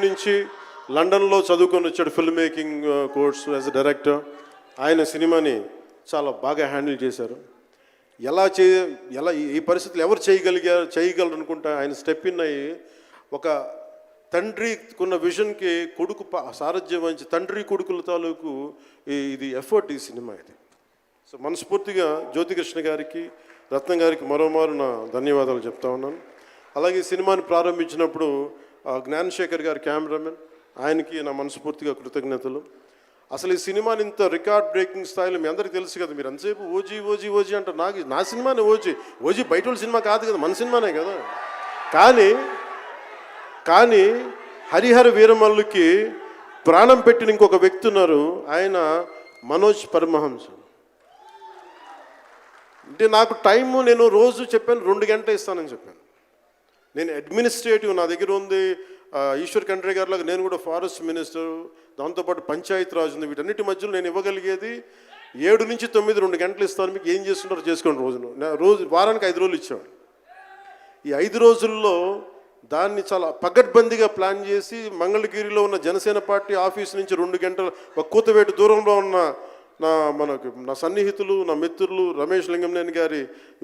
నుంచి లండన్లో చదువుకొని వచ్చాడు, film making course as a director. ఆయన సినిమాని చాలా బాగా హ్యాండిల్ చేశారు. ఎలా ఈ పరిస్థితులు ఎవరు చేయగలరు అనుకుంటా ఆయన స్టెప్ ఇన్ అయ్యి ఒక తండ్రికున్న విజన్కి కొడుకు సారథ్యం వహించి తండ్రి కొడుకుల తాలూకు ఇది ఎఫర్ట్ ఈ సినిమా ఇది. సో మనస్ఫూర్తిగా జ్యోతికృష్ణ గారికి, రత్నం గారికి మరోమారు నా ధన్యవాదాలు చెప్తా ఉన్నాను. అలాగే ఈ సినిమాని ప్రారంభించినప్పుడు జ్ఞానశేఖర్ గారి కెమెరామెన్, ఆయనకి నా మనస్ఫూర్తిగా కృతజ్ఞతలు. అసలు ఈ సినిమాని ఇంత రికార్డ్ బ్రేకింగ్ స్థాయిలో మీ అందరికీ తెలుసు కదా, మీరు ఎంతసేపు ఓజీ ఓజీ ఓజీ అంటారు. నా సినిమానే ఓజీ బయట వాళ్ళ సినిమా కాదు కదా, మన సినిమానే కదా. కానీ హరిహర వీరమల్లుకి ప్రాణం పెట్టిన ఇంకొక వ్యక్తి ఉన్నారు, ఆయన మనోజ్ పరమహంస. అంటే నాకు టైము నేను రోజు చెప్పాను 2 గంటలు ఇస్తానని చెప్పాను. నేను అడ్మినిస్ట్రేటివ్ నా దగ్గర ఉంది, ఈశ్వర్ ఖండ్రే గారిలాగా నేను కూడా ఫారెస్ట్ మినిస్టర్, దాంతోపాటు పంచాయతీ రాజు ఉంది. వీటన్నిటి మధ్యలో నేను ఇవ్వగలిగేది 7 నుంచి 9 2 గంటలు ఇస్తాను, మీకు ఏం చేస్తుంటారో చేసుకోండి. వారానికి 5 రోజులు ఇచ్చేవాడు. ఈ 5 రోజుల్లో దాన్ని చాలా పగడ్బందీగా ప్లాన్ చేసి మంగళగిరిలో ఉన్న జనసేన పార్టీ ఆఫీస్ నుంచి 2 గంటల ఒక కూతవేటు దూరంలో ఉన్న నా సన్నిహితులు, నా మిత్రులు రమేష్ లింగంనేని గారి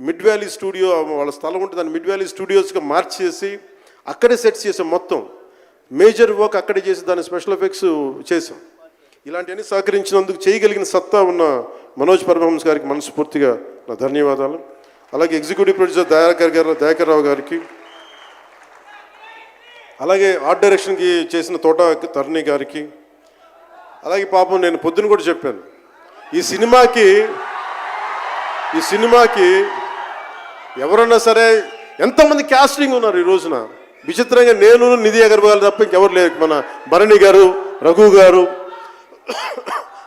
మిడ్ వ్యాలీ స్టూడియో, వాళ్ళ స్థలం ఉంటే దాన్ని మిడ్ వ్యాలీ స్టూడియోస్గా మార్చేసి అక్కడే సెట్స్ చేసాం. మొత్తం మేజర్ వర్క్ అక్కడే చేసి దాన్ని స్పెషల్ ఎఫెక్ట్స్ చేసాం. ఇలాంటివన్నీ సహకరించినందుకు, చేయగలిగిన సత్తా ఉన్న మనోజ్ పరమహంస గారికి మనస్ఫూర్తిగా నా ధన్యవాదాలు. అలాగే ఎగ్జిక్యూటివ్ ప్రొడ్యూసర్ దయాకర్ రావు గారికి, అలాగే ఆర్ట్ డైరెక్షన్కి చేసిన తోట తరుణి గారికి, అలాగే పాపం నేను పొద్దున కూడా చెప్పాను, ఈ సినిమాకి ఎవరన్నా సరే ఎంతమంది క్యాస్టింగ్ ఉన్నారు ఈ రోజున. విచిత్రంగా నేను, నిధి అగర్వాల్ తప్ప ఇంకెవరు లేరు. మన భరణి గారు, రఘు గారు,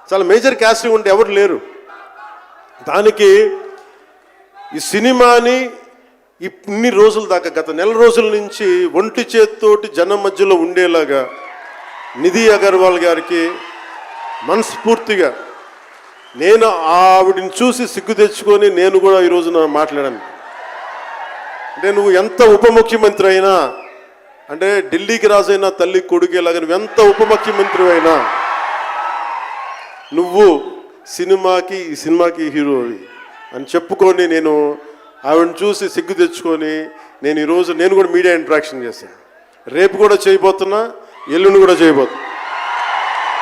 చాలా మేజర్ క్యాస్టింగ్ ఉంటే ఎవరు లేరు. దానికి ఈ సినిమాని ఇన్ని రోజుల దాకా, గత నెల రోజుల నుంచి ఒంటి చేత్తోటి జనం మధ్యలో ఉండేలాగా నిధి అగర్వాల్ గారికి మనస్ఫూర్తిగా నేను ఆవిడని చూసి సిగ్గు తెచ్చుకొని నేను కూడా ఈ రోజున మాట్లాడాను. అంటే నువ్వు ఎంత ఉప ముఖ్యమంత్రి అయినా, అంటే ఢిల్లీకి రాజైనా తల్లి కొడుకేలాగా నువ్వు ఎంత ఉప ముఖ్యమంత్రి అయినా, నువ్వు ఈ సినిమాకి హీరోవి అని చెప్పుకొని నేను ఆవిడని చూసి సిగ్గు తెచ్చుకొని నేను ఈరోజు నేను కూడా మీడియా ఇంటరాక్షన్ చేశాను. రేపు కూడా చేయబోతున్నా, ఎల్లుండి కూడా చేయబోతున్నా.